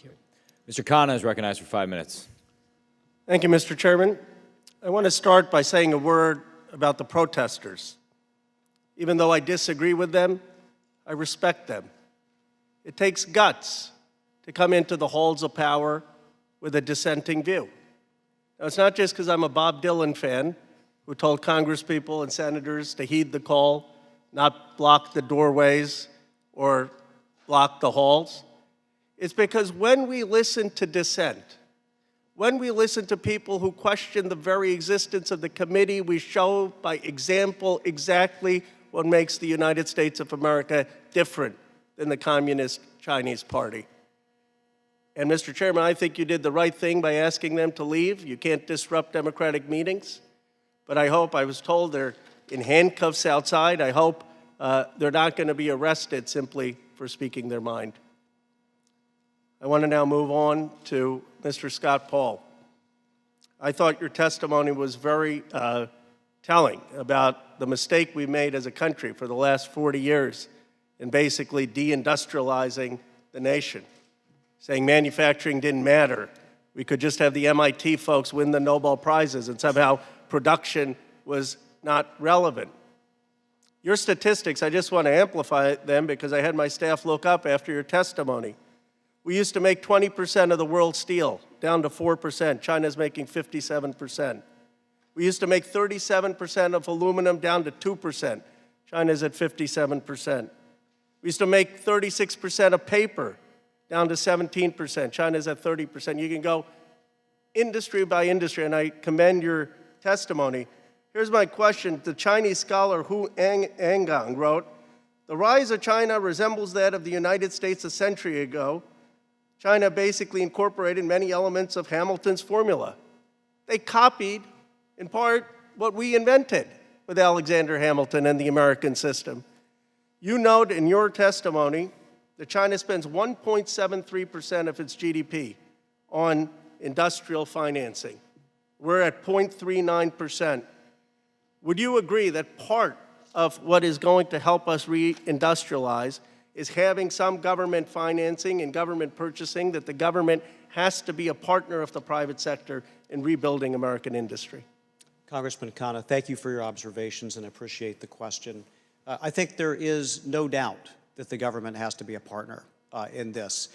Thank you. Mr. Khanna is recognized for 5 minutes. Thank you, Mr. Chairman. I want to start by saying a word about the protesters. Even though I disagree with them, I respect them. It takes guts to come into the halls of power with a dissenting view. Now, it's not just because I'm a Bob Dylan fan who told congresspeople and senators to heed the call, not block the doorways or block the halls. It's because when we listen to dissent, when we listen to people who question the very existence of the committee, we show by example exactly what makes the United States of America different than the Communist Chinese Party. And Mr. Chairman, I think you did the right thing by asking them to leave. You can't disrupt democratic meetings. But I was told they're in handcuffs outside. I hope they're not going to be arrested simply for speaking their mind. I want to now move on to Mr. Scott Paul. I thought your testimony was very telling about the mistake we made as a country for the last 40 years in basically deindustrializing the nation, saying manufacturing didn't matter. We could just have the MIT folks win the Nobel Prizes and somehow production was not relevant. Your statistics, I just want to amplify them because I had my staff look up after your testimony. We used to make 20% of the world's steel, down to 4%. China's making 57%. We used to make 37% of aluminum, down to 2%. China's at 57%. We used to make 36% of paper, down to 17%. China's at 30%. You can go industry by industry, and I commend your testimony. Here's my question. The Chinese scholar Hu Angang wrote, "The rise of China resembles that of the United States a century ago. China basically incorporated many elements of Hamilton's formula. They copied, in part, what we invented with Alexander Hamilton and the American system." You note in your testimony that China spends 1.73% of its GDP on industrial financing. We're at 0.39%. Would you agree that part of what is going to help us reindustrialize is having some government financing and government purchasing, that the government has to be a partner of the private sector in rebuilding American industry? Congressman Khanna, thank you for your observations and appreciate the question. I think there is no doubt that the government has to be a partner in this.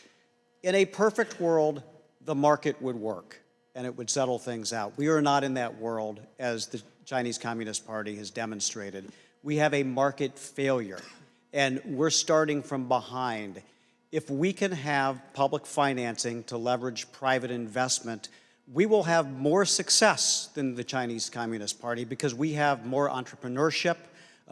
In a perfect world, the market would work and it would settle things out. We are not in that world, as the Chinese Communist Party has demonstrated. We have a market failure, and we're starting from behind. If we can have public financing to leverage private investment, we will have more success than the Chinese Communist Party because we have more entrepreneurship,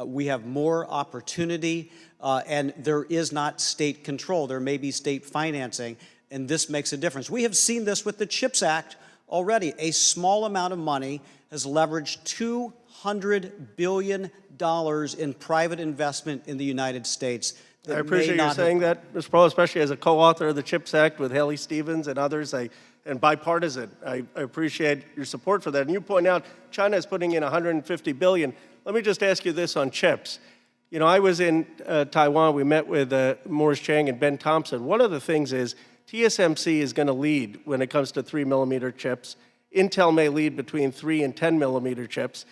we have more opportunity, and there is not state control. There may be state financing, and this makes a difference. We have seen this with the CHIPS Act already. A small amount of money has leveraged $200 billion in private investment in the United States. I appreciate you saying that, Mr. Paul, especially as a co-author of the CHIPS Act with Haley Stevens and others, and bipartisan. I appreciate your support for that. And you point out China is putting in $150 billion. Let me just ask you this on chips. You know, I was in Taiwan. We met with Morris Chang and Ben Thompson. One of the things is TSMC is going to lead when it comes to 3mm chips. Intel may lead between 3 and 10mm chips.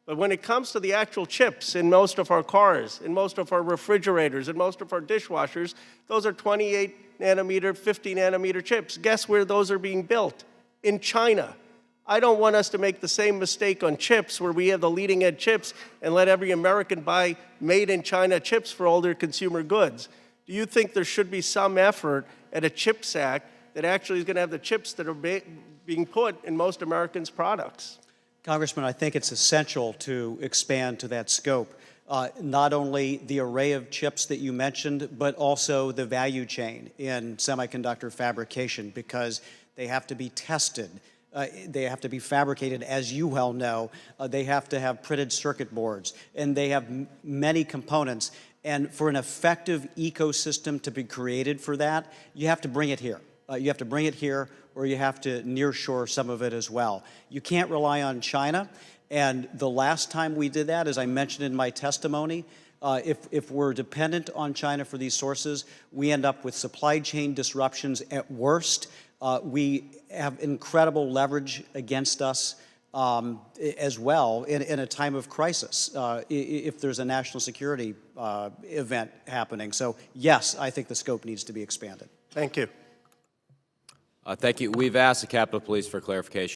But when it comes to the actual chips in most of our cars, in most of our refrigerators, in most of our dishwashers, those are 28 nanometer, 50 nanometer chips. Guess where those are being built? In China. I don't want us to make the same mistake on chips where we have the leading edge chips and let every American buy made in China chips for all their consumer goods. Do you think there should be some effort at a CHIPS Act that actually is going to have the chips that are being put in most Americans' products? Congressman, I think it's essential to expand to that scope. Not only the array of chips that you mentioned, but also the value chain in semiconductor fabrication, because they have to be tested. They have to be fabricated, as you well know. They have to have printed circuit boards, and they have many components. And for an effective ecosystem to be created for that, you have to bring it here. You have to bring it here, or you have to nearshore some of it as well. You can't rely on China. And the last time we did that, as I mentioned in my testimony, If we're dependent on China for these sources, we end up with supply chain disruptions at worst. We have incredible leverage against us as well in a time of crisis if there's a national security event happening. So yes, I think the scope needs to be expanded. Thank you. Thank you. We've asked the Capitol Police for clarification.